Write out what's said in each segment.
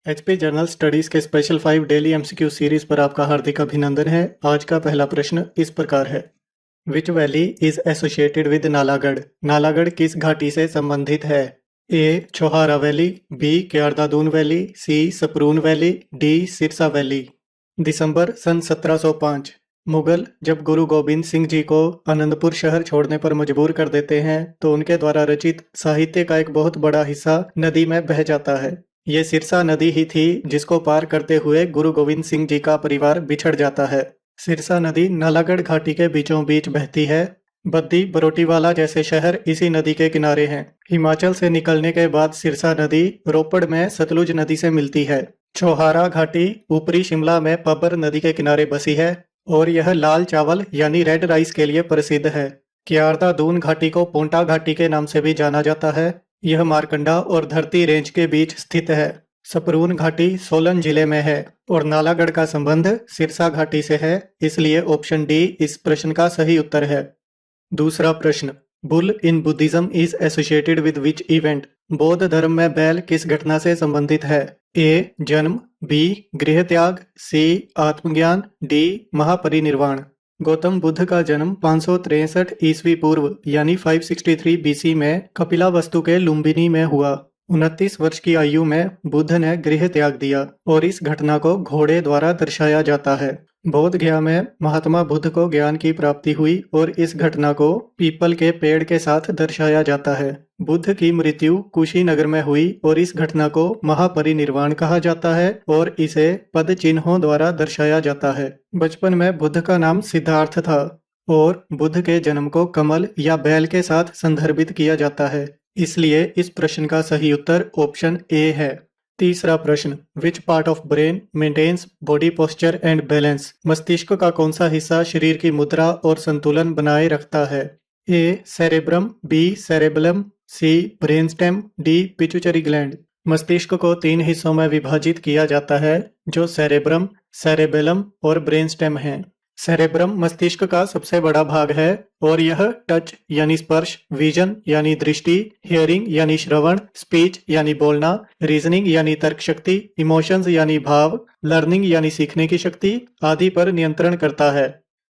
HP journal studies के special 5 daily MCQ series पर आपका हार्दिक अभिनंदन है। आज का पहला प्रश्न इस प्रकार है। Which valley is associated with Nalagarh? Nalagarh किस घाटी से संबंधित है? A Chohara valley, B Kyardadun valley, C Saproon valley, D Sirsa valley. दिसंबर सन 1705 मुगल जब गुरु गोबिंद सिंह जी को आनंदपुर शहर छोड़ने पर मजबूर कर देते हैं तो उनके द्वारा रचित साहित्य का एक बहुत बड़ा हिस्सा नदी में बह जाता है। ये सिरसा नदी ही थी जिसको पार करते हुए गुरु गोविंद सिंह जी का परिवार बिछड़ जाता है। सिरसा नदी नालागढ़ घाटी के बीचों बीच बहती है। बद्दी बरोटीवाला जैसे शहर इसी नदी के किनारे हैं। हिमाचल से निकलने के बाद सिरसा नदी रोपड़ में सतलुज नदी से मिलती है। छोहारा घाटी ऊपरी शिमला में पब्बर नदी के किनारे बसी है और यह लाल चावल यानी रेड राइस के लिए प्रसिद्ध है। क्यारदा दून घाटी को पोंटा घाटी के नाम से भी जाना जाता है। यह मारकंडा और धरती रेंज के बीच स्थित है। सपरून घाटी सोलन जिले में है और नालागढ़ का संबंध सिरसा घाटी से है, इसलिए ऑप्शन डी इस प्रश्न का सही उत्तर है। दूसरा प्रश्न, bull in Buddhism is associated with which event? बौद्ध धर्म में बैल किस घटना से संबंधित है? ए जन्म, बी गृह त्याग, सी आत्मज्ञान, डी महापरिनिर्वाण। गौतम बुद्ध का जन्म 563 ईस्वी पूर्व यानी 563 बीसी में कपिलावस्तु के लुम्बिनी में हुआ। 29 वर्ष की आयु में बुद्ध ने गृह त्याग दिया और इस घटना को घोड़े द्वारा दर्शाया जाता है। बोध गया में महात्मा बुद्ध को ज्ञान की प्राप्ति हुई और इस घटना को पीपल के पेड़ के साथ दर्शाया जाता है। बुद्ध की मृत्यु कुशीनगर में हुई और इस घटना को महापरिनिर्वाण कहा जाता है और इसे पद चिन्हों द्वारा दर्शाया जाता है। बचपन में बुद्ध का नाम सिद्धार्थ था और बुद्ध के जन्म को कमल या बैल के साथ संदर्भित किया जाता है, इसलिए इस प्रश्न का सही उत्तर ऑप्शन ए है। तीसरा प्रश्न, which part of brain maintains body posture and balance? मस्तिष्क का कौन सा हिस्सा शरीर की मुद्रा और संतुलन बनाए रखता है? ए सेरेब्रम, बी सेरेबलम, सी ब्रेनस्टेम, डी पिट्यूटरी ग्लैंड। मस्तिष्क को 3 हिस्सों में विभाजित किया जाता है जो सेरेब्रम, सेरेबेलम और ब्रेनस्टेम हैं। सेरेब्रम मस्तिष्क का सबसे बड़ा भाग है और यह टच यानी स्पर्श, विजन यानी दृष्टि, हियरिंग यानी श्रवण, स्पीच यानी बोलना, रीजनिंग यानी तर्क शक्ति, इमोशंस यानी भाव, लर्निंग यानी सीखने की शक्ति आदि पर नियंत्रण करता है।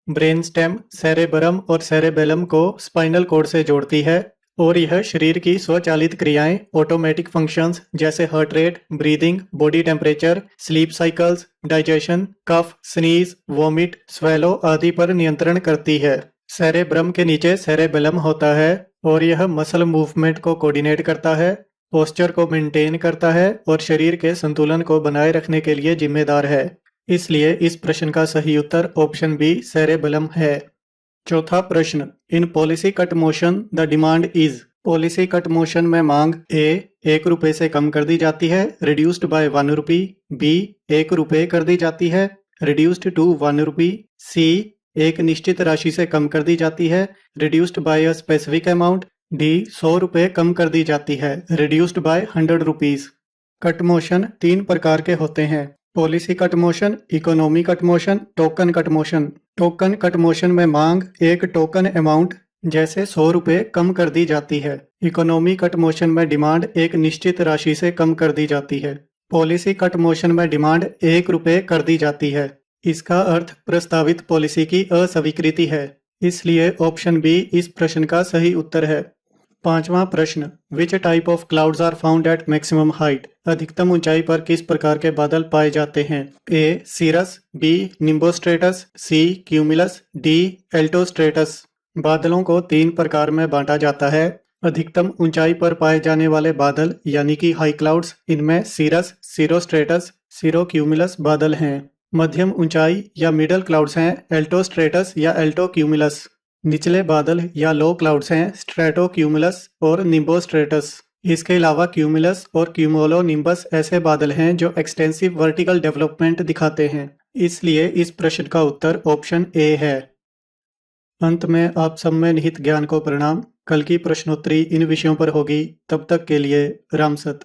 ब्रेन स्टेम सेरेबरम और सेरेबेलम को स्पाइनल कॉर्ड से जोड़ती है और यह शरीर की स्वचालित क्रियाएं, ऑटोमेटिक फंक्शंस जैसे heart rate, breathing, body temperature, sleep cycles, digestion, cough, sneeze, vomit, swallow आदि पर नियंत्रण करती है। सेरेब्रम के नीचे सेरेबेलम होता है और यह मसल मूवमेंट को कोऑर्डिनेट करता है, पोस्चर को मेंटेन करता है और शरीर के संतुलन को बनाए रखने के लिए जिम्मेदार है। इसलिए इस प्रश्न का सही उत्तर ऑप्शन बी सेरेबेलम है। चौथा प्रश्न, in policy cut motion the demand is? Policy cut motion में मांग ए 1 रुपए से कम कर दी जाती है, रिड्यूस्ड बाय 1 रुपी, बी 1 रुपए कर दी जाती है, रिड्यूस्ड टू 1 रुपी, सी एक निश्चित राशि से कम कर दी जाती है, reduced by a specific amount, D 100 रुपए कम कर दी जाती है, reduced by 100 rupees. Cut motion 3 प्रकार के होते हैं, policy cut motion, economy cut motion, token cut motion. Token cut motion में मांग एक टोकन अमाउंट जैसे 100 रुपए कम कर दी जाती है। इकोनॉमी कट मोशन में डिमांड एक निश्चित राशि से कम कर दी जाती है। पॉलिसी कट मोशन में डिमांड 1 रुपए कर दी जाती है। इसका अर्थ प्रस्तावित पॉलिसी की अस्वीकृति है, इसलिए ऑप्शन बी इस प्रश्न का सही उत्तर है। पांचवा प्रश्न, which type of clouds are found at maximum height? अधिकतम ऊंचाई पर किस प्रकार के बादल पाए जाते हैं? ए सीरस, बी निम्बोस्ट्रेटस, सी क्यूमुलस, डी एल्टोस्ट्रेटस। बादलों को 3 प्रकार में बांटा जाता है। अधिकतम ऊंचाई पर पाए जाने वाले बादल यानी कि हाई क्लाउड्स, इनमें सीरस, सीरोस्ट्रेटस, सीरोक्यूमुलस बादल हैं। मध्यम ऊंचाई या मिडल क्लाउड्स हैं एल्टोस्ट्रेटस या एल्टोक्यूमुलस। निचले बादल या लो क्लाउड्स हैं स्ट्रेटोक्यूमुलस और निम्बोस्ट्रेटस। इसके अलावा क्यूमुलस और क्यूमुलोनिम्बस ऐसे बादल हैं जो एक्सटेंसिव वर्टिकल डेवलपमेंट दिखाते हैं, इसलिए इस प्रश्न का उत्तर ऑप्शन ए है। अंत में आप सब में निहित ज्ञान को प्रणाम। कल की प्रश्नोत्तरी इन विषयों पर होगी, तब तक के लिए राम सत।